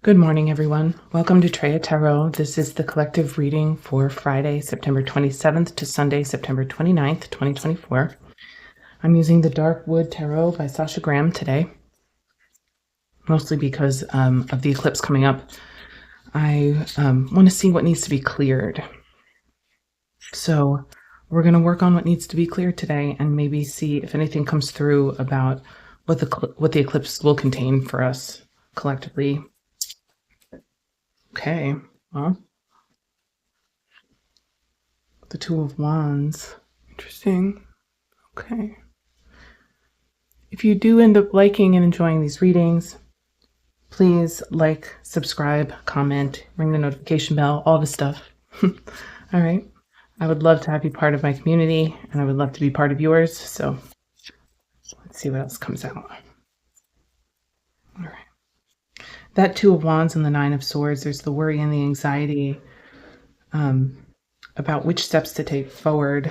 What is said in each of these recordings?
Good morning, everyone. Welcome to Treya Tarot. This is the collective reading for Friday, September 27th to Sunday, September 29th, 2024. I'm using the Dark Wood Tarot by Sasha today, mostly because of the eclipse coming up. I want to see what needs to be cleared. So we're going to work on what needs to be cleared today and maybe see if anything comes through about what the eclipse will contain for us collectively. Okay, well, the Two of Wands. Interesting. Okay. If you do end up liking and enjoying these readings, please like, subscribe, comment, ring the notification bell, all the stuff. All right. I would love to have you part of my community, and I would love to be part of yours. So let's see what else comes out. All right. That Two of Wands and the Nine of Swords, there's the worry and the anxiety about which steps to take forward.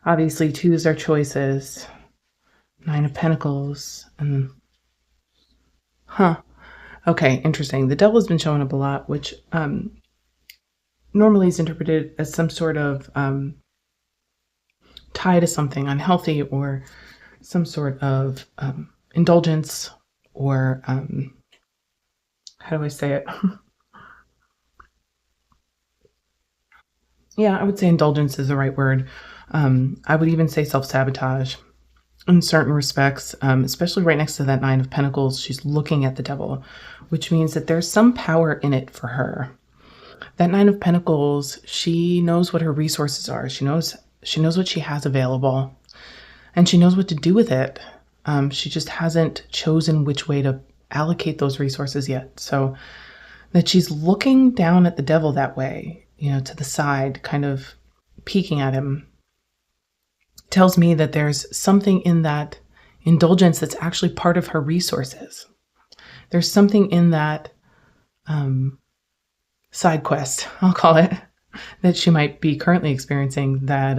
Obviously, twos are choices. Nine of Pentacles. And okay, interesting. The Devil has been showing up a lot, which normally is interpreted as some sort of tie to something unhealthy or some sort of indulgence or how do I say it? Yeah, I would say indulgence is the right word. I would even say self-sabotage in certain respects, especially right next to that Nine of Pentacles. She's looking at the Devil, which means that there's some power in it for her. That Nine of Pentacles, she knows what her resources are. She knows what she has available, and she knows what to do with it. She just hasn't chosen which way to allocate those resources yet. So that she's looking down at the Devil that way, to the side, kind of peeking at him, tells me that there's something in that indulgence that's actually part of her resources. There's something in that side quest, I'll call it, that she might be currently experiencing that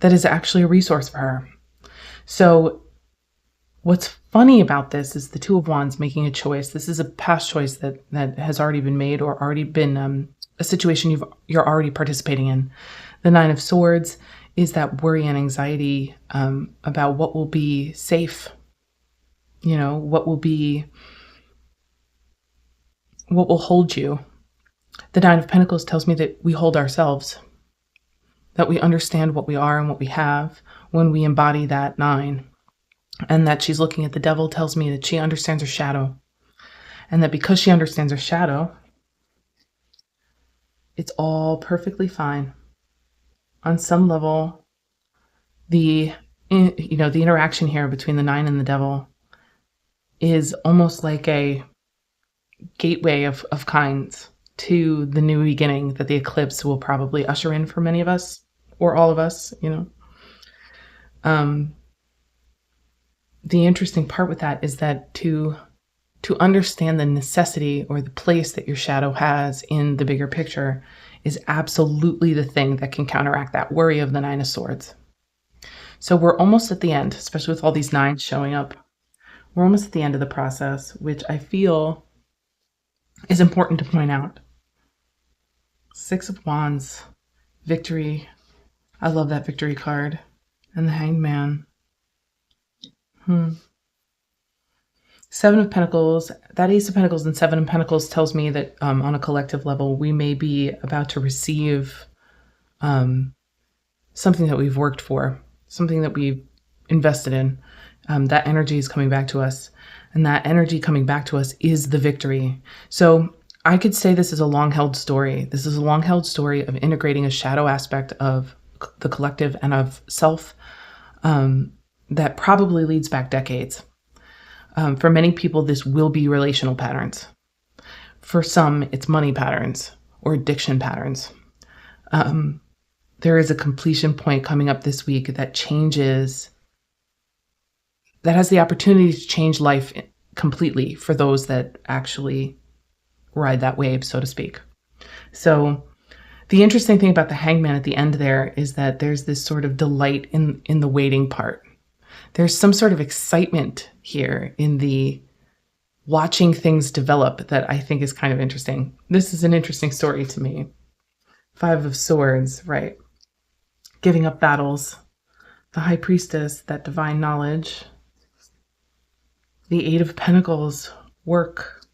is actually a resource for her. So what's funny about this is the Two of Wands making a choice. This is a past choice that has already been made or already been a situation you're already participating in. The Nine of Swords is that worry and anxiety about what will be safe, what will hold you. The Nine of Pentacles tells me that we hold ourselves, that we understand what we are and what we have when we embody that nine. And that she's looking at the Devil tells me that she understands her shadow. And that because she understands her shadow, it's all perfectly fine. On some level, the interaction here between the Nine and the Devil is almost like a gateway of kinds to the new beginning that the eclipse will probably usher in for many of us, or all of us, The interesting part with that is that to understand the necessity or the place that your shadow has in the bigger picture is absolutely the thing that can counteract that worry of the Nine of Swords. So we're almost at the end, especially with all these nines showing up. We're almost at the end of the process, which I feel is important to point out. Six of Wands, victory. I love that victory card. And the Hanged Man. Seven of Pentacles, that Ace of Pentacles and Seven of Pentacles tells me that on a collective level, we may be about to receive something that we've worked for, something that we've invested in. That energy is coming back to us, and that energy coming back to us is the victory. So I could say this is a long-held story. This is a long-held story of integrating a shadow aspect of the collective and of self that probably leads back decades. For many people, this will be relational patterns. For some, it's money patterns or addiction patterns. There is a completion point coming up this week that has the opportunity to change life completely for those that actually ride that wave, so to speak. So the interesting thing about the Hangman at the end there is that there's this sort of delight in the waiting part. There's some sort of excitement here in the watching things develop that I think is kind of interesting. This is an interesting story to me. 5 of Swords, right? Giving up battles. The High Priestess, that divine knowledge. The 8 of Pentacles, work.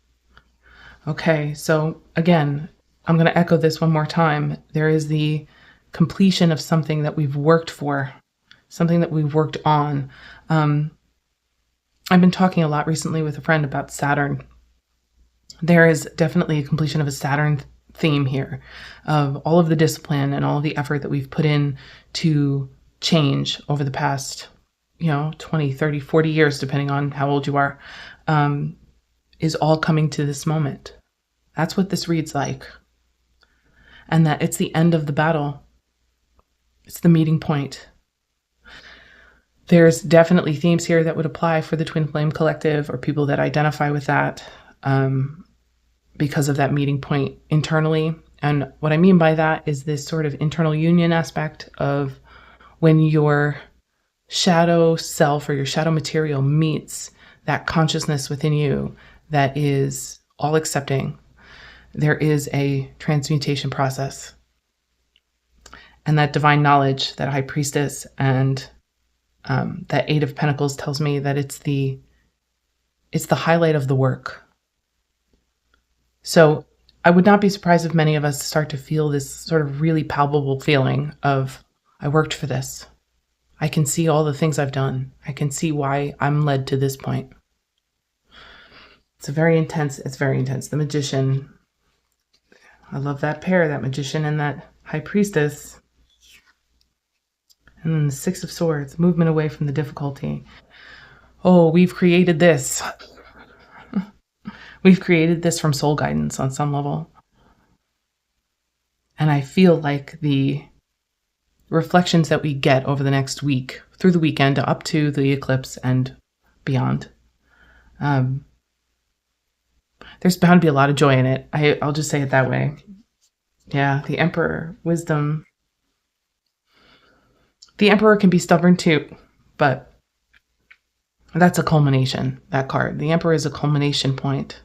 Okay, so again, I'm going to echo this one more time. There is the completion of something that we've worked for, something that we've worked on. I've been talking a lot recently with a friend about Saturn. There is definitely a completion of a Saturn theme here, of all of the discipline and all of the effort that we've put in to change over the past, 20, 30, 40 years, depending on how old you are, is all coming to this moment. That's what this reads like. And that it's the end of the battle. It's the meeting point. There's definitely themes here that would apply for the Twin Flame Collective or people that identify with that because of that meeting point internally. And what I mean by that is this sort of internal union aspect of when your shadow self or your shadow material meets that consciousness within you that is all accepting. There is a transmutation process. And that divine knowledge, that High Priestess and that 8 of Pentacles tells me that it's the highlight of the work. So I would not be surprised if many of us start to feel this sort of really palpable feeling of, I worked for this. I can see all the things I've done. I can see why I'm led to this point. It's very intense. The Magician. I love that pair, that Magician and that High Priestess. And then the 6 of Swords, movement away from the difficulty. Oh, we've created this. We've created this from soul guidance on some level. And I feel like the reflections that we get over the next week, through the weekend, up to the eclipse and beyond, there's bound to be a lot of joy in it. I'll just say it that way. Yeah, the Emperor, wisdom. The Emperor can be stubborn too, but that's a culmination, that card. The Emperor is a culmination point.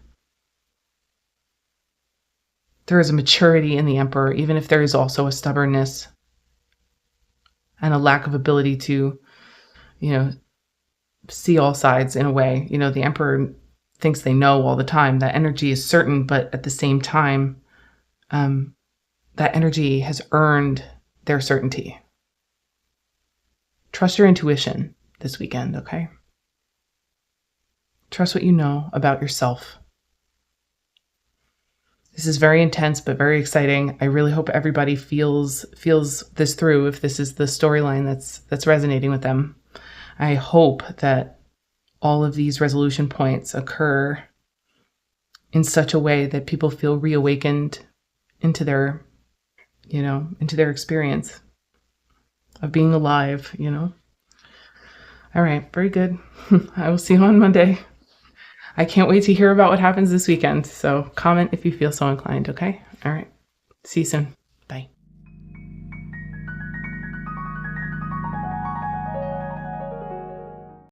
There is a maturity in the Emperor, even if there is also a stubbornness and a lack of ability to, see all sides in a way. The Emperor thinks they know all the time. That energy is certain, but at the same time, that energy has earned their certainty. Trust your intuition this weekend, okay? Trust what you know about yourself. This is very intense, but very exciting. I really hope everybody feels this through if this is the storyline that's resonating with them. I hope that all of these resolution points occur in such a way that people feel reawakened into their experience of being alive, All right, very good. I will see you on Monday. I can't wait to hear about what happens this weekend. So comment if you feel so inclined, okay? All right. See you soon.